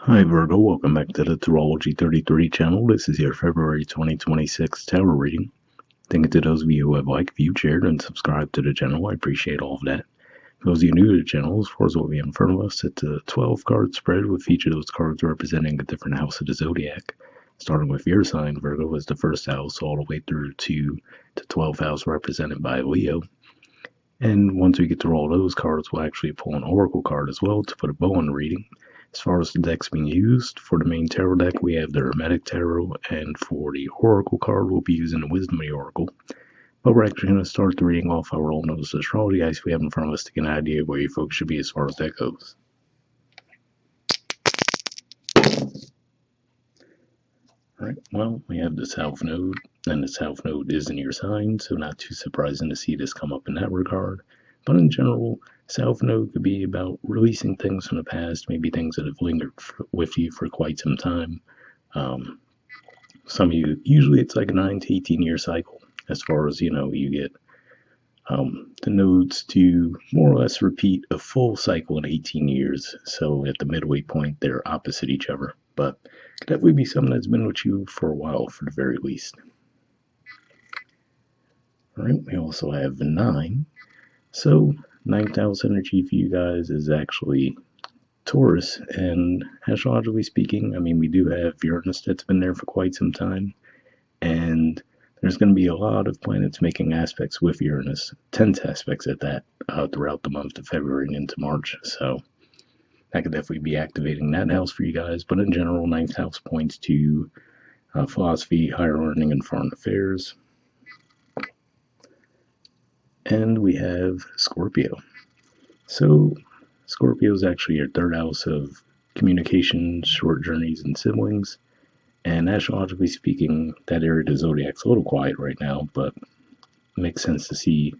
Hi Virgo, welcome back to the Astrology 33 channel. This is your February 2026 tarot reading. Thank you to those of you who have liked, viewed, shared, and subscribed to the channel. I appreciate all of that. For those of you new to the channel, as far as what we have in front of us, it's a 12 card spread with each of those cards representing a different house of the zodiac. Starting with your sign, Virgo, as the first house, all the way through to the 12th house represented by Leo. And once we get through all those cards, we'll actually pull an oracle card as well to put a bow on the reading. As far as the decks being used, for the main tarot deck, we have the Hermetic Tarot, and for the Oracle card, we'll be using the Wisdom of the Oracle. But we're actually going to start the reading off our old notice astrology guys we have in front of us to get an idea of where you folks should be as far as that goes. Alright, well, we have the South Node, and the South Node is in your sign, so not too surprising to see this come up in that regard. But in general, South Node could be about releasing things from the past, maybe things that have lingered with you for quite some time. Some of you, usually it's like a 9 to 18 year cycle, as far as, you get the nodes to more or less repeat a full cycle in 18 years. So at the midway point, they're opposite each other. But could definitely be something that's been with you for a while, for the very least. All right, we also have the 9. So, ninth house energy for you guys is actually Taurus. And astrologically speaking, I mean, we do have Uranus that's been there for quite some time. And there's going to be a lot of planets making aspects with Uranus, tense aspects at that, throughout the month of February and into March. So that could definitely be activating that house for you guys. But in general, ninth house points to philosophy, higher learning, and foreign affairs. And we have Scorpio. So Scorpio is actually your third house of communication, short journeys, and siblings. And astrologically speaking, that area of the zodiac's a little quiet right now, but it makes sense to see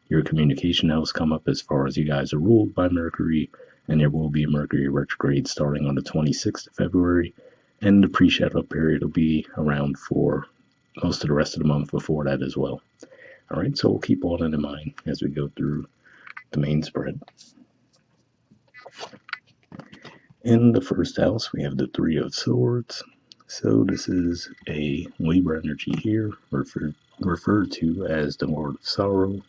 your communication house come up as far as you guys are ruled by Mercury, and there will be a Mercury retrograde starting on the 26th of February, and the pre-shadow period will be around for most of the rest of the month before that as well. All right, so we'll keep all that in mind as we go through the main spread. In the first house, we have the Three of Swords. So this is a Libra energy here, referred to as the Lord of Sorrow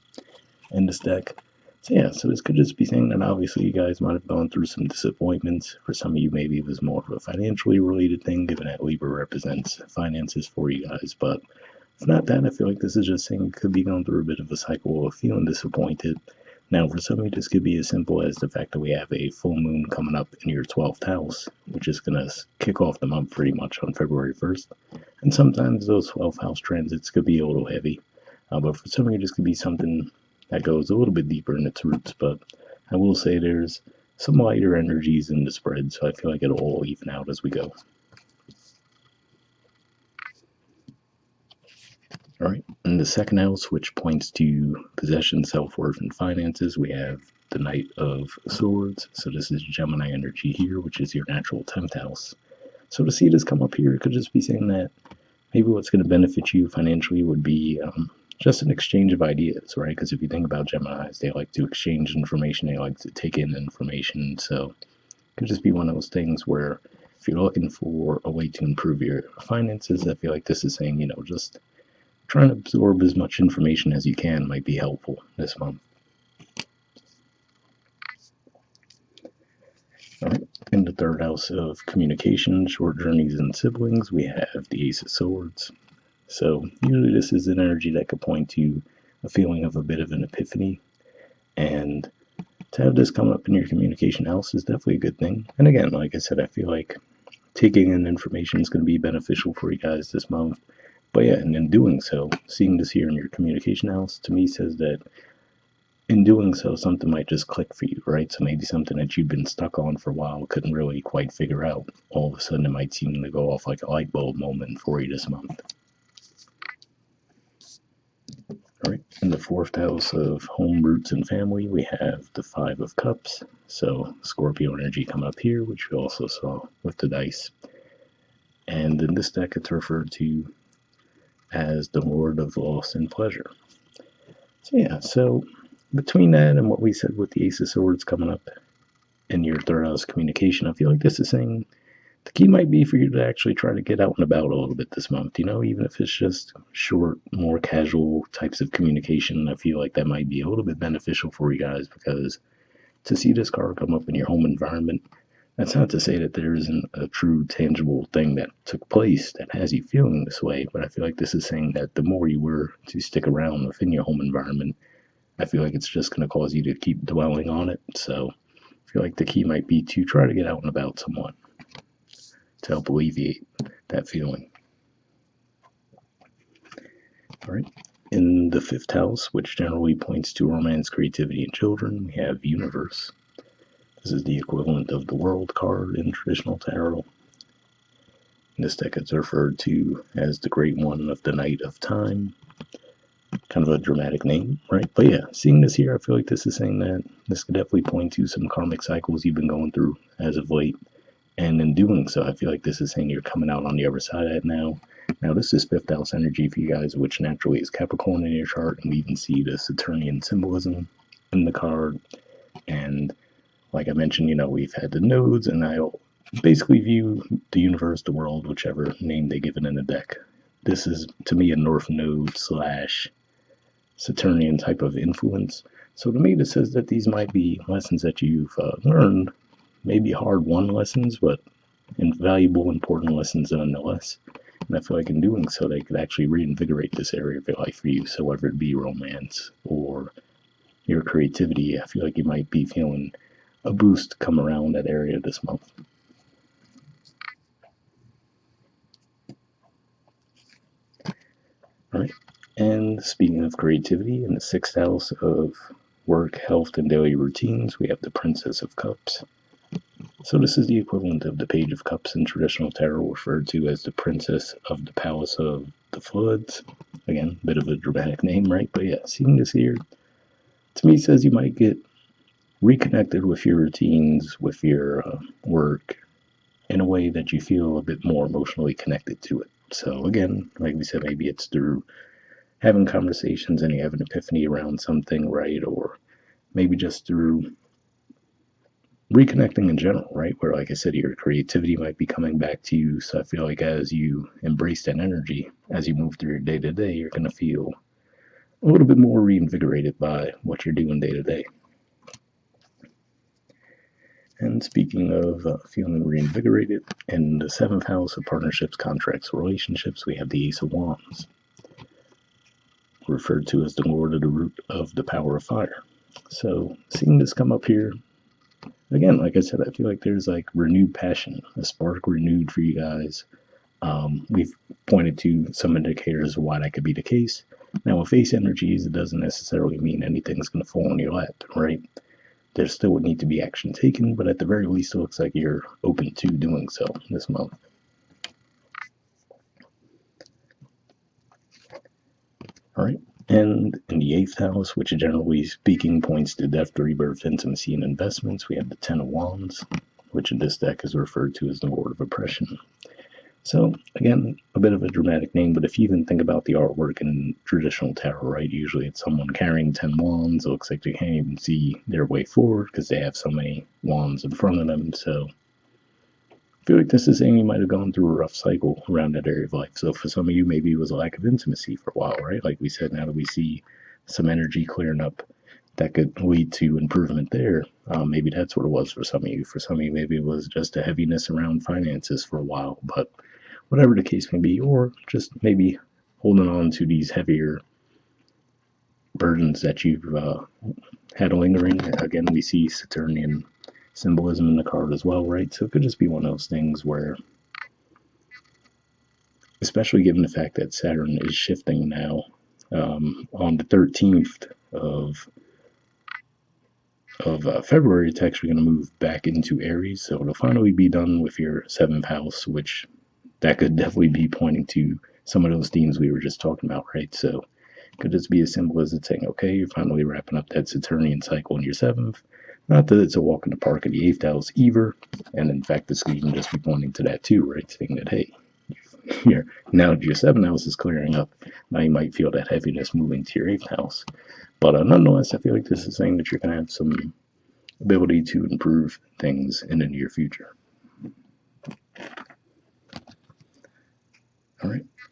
in this deck. So yeah, so this could just be saying that obviously you guys might have gone through some disappointments. For some of you, maybe it was more of a financially related thing, given that Libra represents finances for you guys. But if not that, I feel like this is just saying you could be going through a bit of a cycle of feeling disappointed. Now, for some of you, this could be as simple as the fact that we have a full moon coming up in your 12th house, which is going to kick off the month pretty much on February 1st. And sometimes those 12th house transits could be a little heavy. But for some of you, this could be something that goes a little bit deeper in its roots. But I will say there's some lighter energies in the spread, so I feel like it'll all even out as we go. All right, in the second house, which points to possession, self-worth, and finances, we have the Knight of Swords. So this is Gemini energy here, which is your natural 10th house. So to see this come up here, it could just be saying that maybe what's going to benefit you financially would be just an exchange of ideas, right? Because if you think about Geminis, they like to exchange information, they like to take in information. So it could just be one of those things where if you're looking for a way to improve your finances, I feel like this is saying, just trying to absorb as much information as you can might be helpful this month. All right, in the third house of communication, short journeys, and siblings, we have the Ace of Swords. So usually this is an energy that could point to a feeling of a bit of an epiphany, and to have this come up in your communication house is definitely a good thing. And again, like I said, I feel like taking in information is going to be beneficial for you guys this month. But yeah, and in doing so, seeing this here in your communication house, to me says that in doing so, something might just click for you, right? So maybe something that you've been stuck on for a while, couldn't really quite figure out. All of a sudden, it might seem to go off like a light bulb moment for you this month. All right, in the fourth house of home, roots, and family, we have the Five of Cups. So Scorpio energy come up here, which we also saw with the dice. And in this deck, it's referred to as the Lord of Loss and Pleasure. So yeah, so between that and what we said with the Ace of Swords coming up in your third house communication, I feel like this is saying The key might be for you to actually try to get out and about a little bit this month, even if it's just short, more casual types of communication. I feel like that might be a little bit beneficial for you guys because to see this card come up in your home environment, that's not to say that there isn't a true tangible thing that took place that has you feeling this way, but I feel like this is saying that the more you were to stick around within your home environment, I feel like it's just going to cause you to keep dwelling on it. So I feel like the key might be to try to get out and about somewhat to help alleviate that feeling. All right. In the fifth house, which generally points to romance, creativity, and children, we have Universe. This is the equivalent of the World card in traditional tarot. This deck is referred to as the Great One of the Night of Time. Kind of a dramatic name, right? But yeah, seeing this here, I feel like this is saying that this could definitely point to some karmic cycles you've been going through as of late. And in doing so, I feel like this is saying you're coming out on the other side of it now. Now, this is fifth house energy for you guys, which naturally is Capricorn in your chart. And we even see the Saturnian symbolism in the card. And like I mentioned, we've had the nodes, and I basically view the universe, the world, whichever name they give it in the deck. This is, to me, a North Node / Saturnian type of influence. So to me, this says that these might be lessons that you've learned, maybe hard-won lessons, but invaluable, important lessons nonetheless. And I feel like in doing so, they could actually reinvigorate this area of your life for you. So whether it be romance or your creativity, I feel like you might be feeling a boost come around that area this month. All right. And speaking of creativity, in the sixth house of work, health, and daily routines, we have the Princess of Cups. So this is the equivalent of the Page of Cups in traditional tarot, referred to as the Princess of the Palace of the Floods. Again, a bit of a dramatic name, right? But yeah, seeing this here, to me, says you might get reconnected with your routines, with your work, in a way that you feel a bit more emotionally connected to it. So again, like we said, maybe it's through having conversations and you have an epiphany around something, right? Or maybe just through reconnecting in general, right? Where, like I said, your creativity might be coming back to you. So I feel like as you embrace that energy, as you move through your day to day, you're going to feel a little bit more reinvigorated by what you're doing day to day. And speaking of feeling reinvigorated, in the seventh house of partnerships, contracts, relationships, we have the Ace of Wands, referred to as the Lord of the Root of the Power of Fire. So seeing this come up here, again, like I said, I feel like there's like renewed passion, a spark renewed for you guys. We've pointed to some indicators of why that could be the case. Now, with ace energies, it doesn't necessarily mean anything's going to fall in your lap, right? There still would need to be action taken, but at the very least, it looks like you're open to doing so this month. All right. And in the eighth house, which generally speaking points to death, rebirth, intimacy, and investments, we have the Ten of Wands, which in this deck is referred to as the Lord of Oppression. So, again, a bit of a dramatic name, but if you even think about the artwork in traditional tarot, right, usually it's someone carrying 10 wands. It looks like they can't even see their way forward because they have so many wands in front of them. So, I feel like this is saying you might have gone through a rough cycle around that area of life. So, for some of you, maybe it was a lack of intimacy for a while, right? Like we said, now that we see some energy clearing up, that could lead to improvement there. Maybe that's what it was for some of you. For some of you, maybe it was just a heaviness around finances for a while, but whatever the case may be, or just maybe holding on to these heavier burdens that you've had lingering. Again, we see Saturnian symbolism in the card as well, right? So it could just be one of those things where, especially given the fact that Saturn is shifting now on the 13th of February, it's actually going to move back into Aries. So it'll finally be done with your seventh house, which that could definitely be pointing to some of those themes we were just talking about, right? So it could just be as simple as it's saying, okay, you're finally wrapping up that Saturnian cycle in your seventh. Not that it's a walk in the park in the eighth house either. And in fact, this could even just be pointing to that too, right? Saying that, hey, you're, now that your seventh house is clearing up, now you might feel that heaviness moving to your eighth house. But nonetheless, I feel like this is saying that you're going to have some ability to improve things in the near future.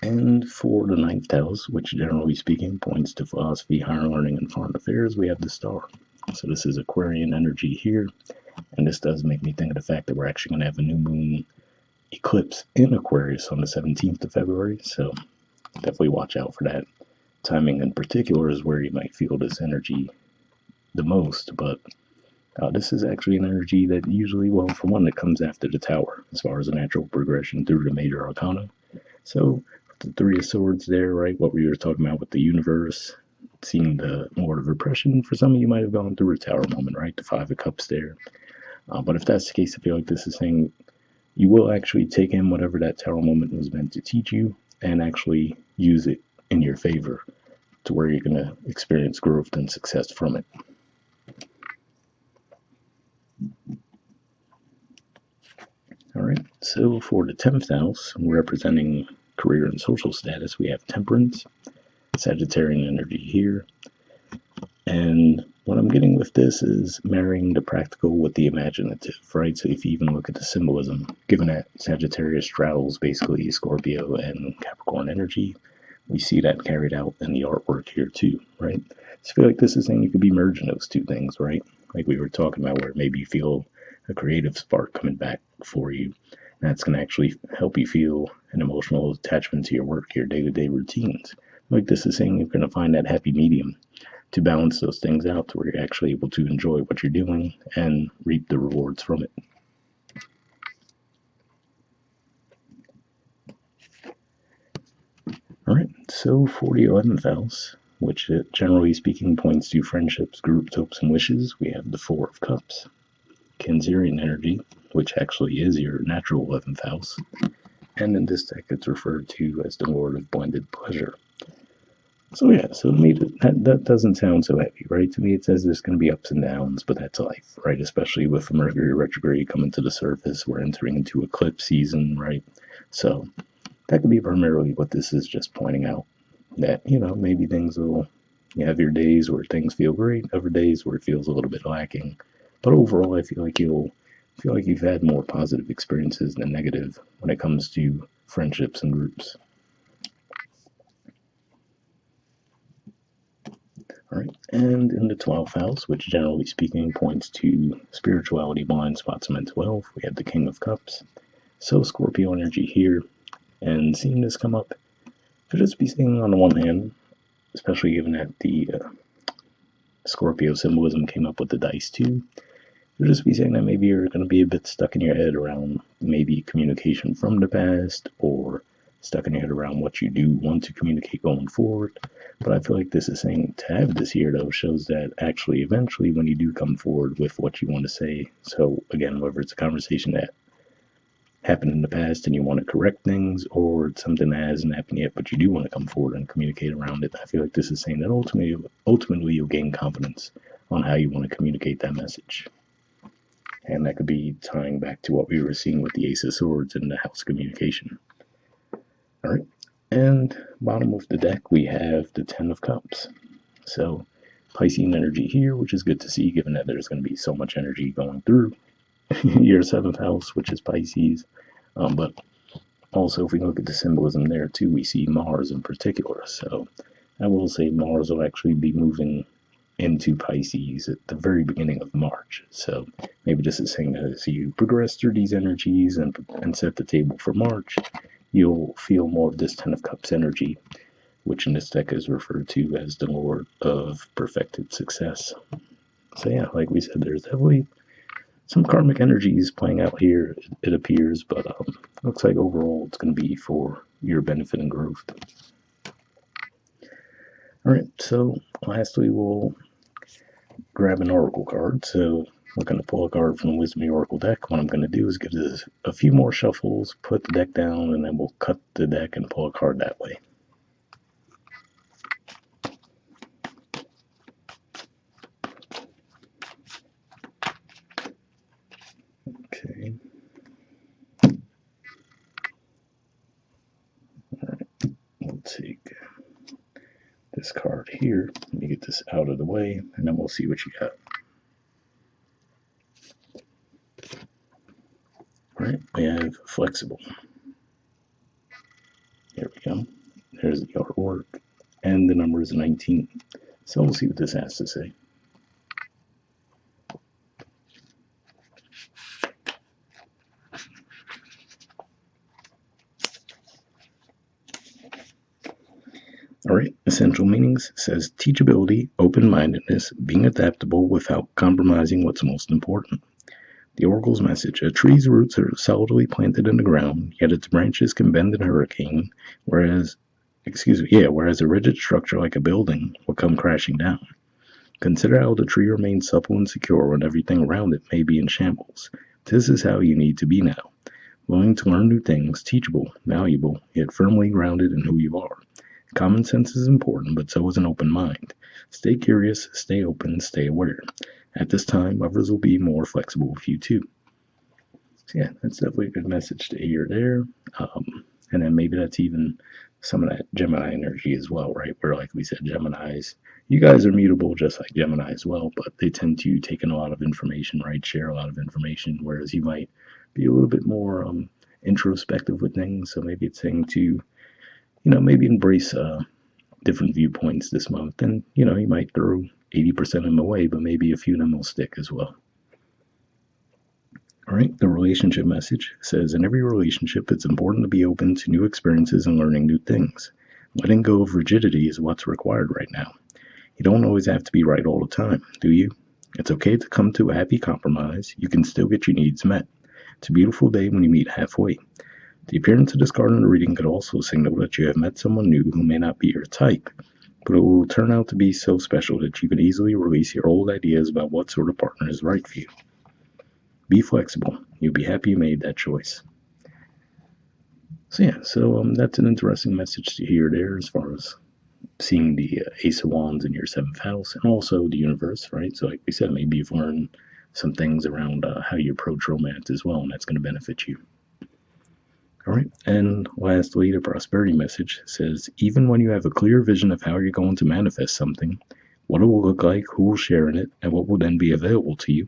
And for the ninth house, which generally speaking points to philosophy, higher learning, and foreign affairs, we have the star. So this is Aquarian energy here, and this does make me think of the fact that we're actually going to have a new moon eclipse in Aquarius on the 17th of February, so definitely watch out for that. Timing in particular is where you might feel this energy the most, but this is actually an energy that usually, well, for one, it comes after the Tower as far as a natural progression through the major arcana. So the Three of Swords there, right? What we were talking about with the universe, seeing the Lord of Repression. For some of you might have gone through a Tower moment, right? The Five of Cups there. But if that's the case, I feel like this is saying you will actually take in whatever that Tower moment was meant to teach you and actually use it in your favor to where you're going to experience growth and success from it. All right, so for the 10th house, representing career and social status, we have Temperance, Sagittarian energy here. And what I'm getting with this is marrying the practical with the imaginative, right? So if you even look at the symbolism, given that Sagittarius straddles basically Scorpio and Capricorn energy, we see that carried out in the artwork here too, right? So I feel like this is saying you could be merging those two things, right? Like we were talking about, where maybe you feel a creative spark coming back for you. That's going to actually help you feel an emotional attachment to your work, your day-to-day routines. Like this is saying you're going to find that happy medium to balance those things out to where you're actually able to enjoy what you're doing and reap the rewards from it. All right, so for the 11th house, which generally speaking points to friendships, groups, hopes, and wishes, we have the Four of Cups, Cancerian energy, which actually is your natural 11th house. And in this deck, it's referred to as the Lord of Blended Pleasure. So yeah, so to me, that doesn't sound so heavy, right? To me, it says there's going to be ups and downs, but that's life, right? Especially with Mercury retrograde coming to the surface, we're entering into eclipse season, right? So that could be primarily what this is just pointing out. That, maybe you have your days where things feel great, other days where it feels a little bit lacking. But overall, I feel like you've had more positive experiences than negative when it comes to friendships and groups. All right, and in the 12th house, which generally speaking points to spirituality, blind spots, and mental health, we have the King of Cups. So Scorpio energy here, and seeing this come up could just be saying on the one hand, especially given that the Scorpio symbolism came up with the dice too, could just be saying that maybe you're going to be a bit stuck in your head around maybe communication from the past, or stuck in your head around what you do want to communicate going forward. But I feel like this is saying to have this here, though, shows that actually, eventually, when you do come forward with what you want to say, so again, whether it's a conversation that happened in the past and you want to correct things, or it's something that hasn't happened yet, but you do want to come forward and communicate around it, I feel like this is saying that ultimately you'll gain confidence on how you want to communicate that message. And that could be tying back to what we were seeing with the Ace of Swords in the house communication. All right. And bottom of the deck, we have the Ten of Cups. So Piscean energy here, which is good to see given that there's going to be so much energy going through your 7th house, which is Pisces. But also, if we look at the symbolism there too, we see Mars in particular. So I will say Mars will actually be moving into Pisces at the very beginning of March. So maybe this is saying that as you progress through these energies and set the table for March, you'll feel more of this Ten of Cups energy, which in this deck is referred to as the Lord of Perfected Success. So yeah, like we said, there's definitely some karmic energies playing out here, it appears, but looks like overall it's going to be for your benefit and growth. All right, so lastly, we'll grab an oracle card. So we're going to pull a card from the Wisdom Oracle deck. What I'm going to do is give this a few more shuffles, put the deck down, and then we'll cut the deck and pull a card that way. Okay. All right, we'll take this card here. Let me get this out of the way, and then we'll see what you got. All right, we have flexible. Here we go. There's the artwork. And the number is 19. So we'll see what this has to say. All right, essential meanings says teachability, open mindedness, being adaptable without compromising what's most important. The oracle's message: a tree's roots are solidly planted in the ground, yet its branches can bend in a hurricane, whereas a rigid structure like a building will come crashing down. Consider how the tree remains supple and secure when everything around it may be in shambles. This is how you need to be now. Willing to learn new things, teachable, malleable, yet firmly grounded in who you are. Common sense is important, but so is an open mind. Stay curious, stay open, stay aware. At this time, others will be more flexible with you too. So yeah, that's definitely a good message to hear there. And then maybe that's even some of that Gemini energy as well, right? Where, like we said, Geminis, you guys are mutable just like Gemini as well, but they tend to take in a lot of information, right? Share a lot of information, whereas you might be a little bit more introspective with things. So maybe it's saying to, maybe embrace different viewpoints this month. And, you might throw 80% of them away, but maybe a few of them will stick as well. All right, the relationship message says in every relationship, it's important to be open to new experiences and learning new things. Letting go of rigidity is what's required right now. You don't always have to be right all the time, do you? It's okay to come to a happy compromise. You can still get your needs met. It's a beautiful day when you meet halfway. The appearance of this card in the reading could also signal that you have met someone new who may not be your type, but it will turn out to be so special that you can easily release your old ideas about what sort of partner is right for you. Be flexible. You'll be happy you made that choice. So yeah, that's an interesting message to hear there as far as seeing the Ace of Wands in your seventh house and also the universe, right? So like we said, maybe you've learned some things around how you approach romance as well, and that's going to benefit you. All right, and lastly, the prosperity message says even when you have a clear vision of how you're going to manifest something, what it will look like, who will share in it, and what will then be available to you,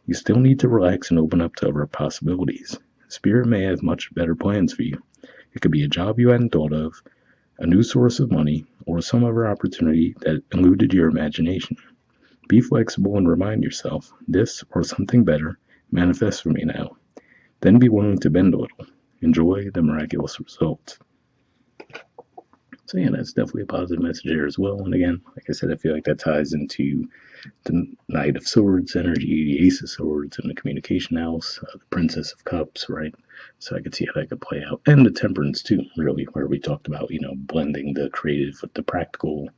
you still need to relax and open up to other possibilities. Spirit may have much better plans for you. It could be a job you hadn't thought of, a new source of money, or some other opportunity that eluded your imagination. Be flexible and remind yourself, this or something better manifests for me now. Then be willing to bend a little. Enjoy the miraculous results. So yeah, that's definitely a positive message there as well. And again, like I said, I feel like that ties into the Knight of Swords energy, the Ace of Swords, and the Communication House, the Princess of Cups, right? So I could see how that could play out. And the Temperance too, really, where we talked about, blending the creative with the practical.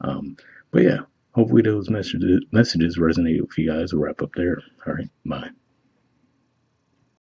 But yeah, hopefully those messages resonate with you guys. We'll wrap up there. All right, bye.